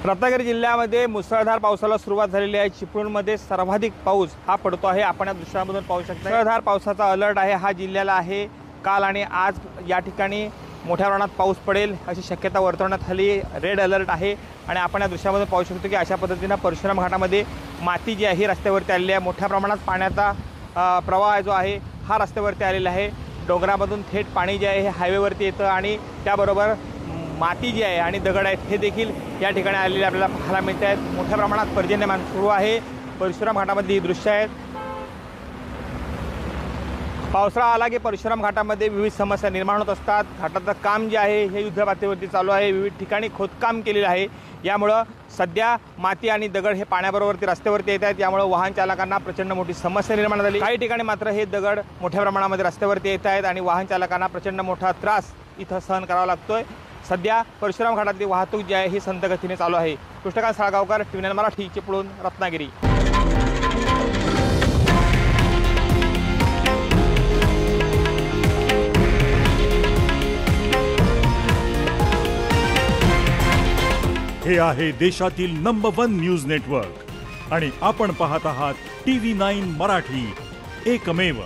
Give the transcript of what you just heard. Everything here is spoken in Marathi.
रत्नागिरी जिल्ह्यामध्ये मुसळधार पावसाला सुरुवात झालेली आहे। चिपळूणमध्ये सर्वाधिक पाऊस हा पडतो आहे। आपण या दृश्यामधून पाहू शकता मुसळधार पावसाचा अलर्ट आहे हा जिल्ह्याला आहे। काल आणि आज या ठिकाणी मोठ्या प्रमाणात पाऊस पडेल अशी शक्यता वर्तवण्यात आली। रेड अलर्ट आहे आणि आपण या दृश्यामधून पाहू शकतो की अशा पद्धतीने परशुराम घाटामध्ये माती जी आहे रस्त्यावरती आलेली आहे। मोठ्या प्रमाणात पाण्याचा प्रवाह जो आहे हा रस्त्यावरती आलेला आहे। डोंगरामधून थेट पाणी जे आहे हे हायवेवरती येतं आणि त्याबरोबर माती जी आहे आणि दगड आहेत हे देखील या ठिकाणी आलेले आपल्याला पाहायला मिळत आहेत। मोठ्या प्रमाणात पर्जन्यमान सुरू आहे। परशुराम घाटामधली ही दृश्य आहेत। पावसाळा आला की परशुराम घाटामध्ये विविध समस्या निर्माण होत असतात। घाटाचं काम जे आहे हे युद्धपातळीवरती चालू आहे। विविध ठिकाणी खोदकाम केलेलं आहे। यामुळं सध्या माती आणि दगड हे पाण्याबरोबरती रस्त्यावरती येत आहेत। यामुळे वाहन चालकांना प्रचंड मोठी समस्या निर्माण झाली। काही ठिकाणी मात्र हे दगड मोठ्या प्रमाणामध्ये रस्त्यावरती येत आहेत आणि वाहन चालकांना प्रचंड मोठा त्रास इथं सहन करावा लागतोय। सध्या परशुराम घाटातली वाहतूक जी आहे ही संथ गतीने चालू आहे। कृष्णकांत साळगावकर, TVN मराठी, चिपळूण, रत्नागिरी। हे आहे देशातील नंबर 1 न्यूज नेटवर्क आणि आपण पाहत आहात TV9 मराठी, एकमेव।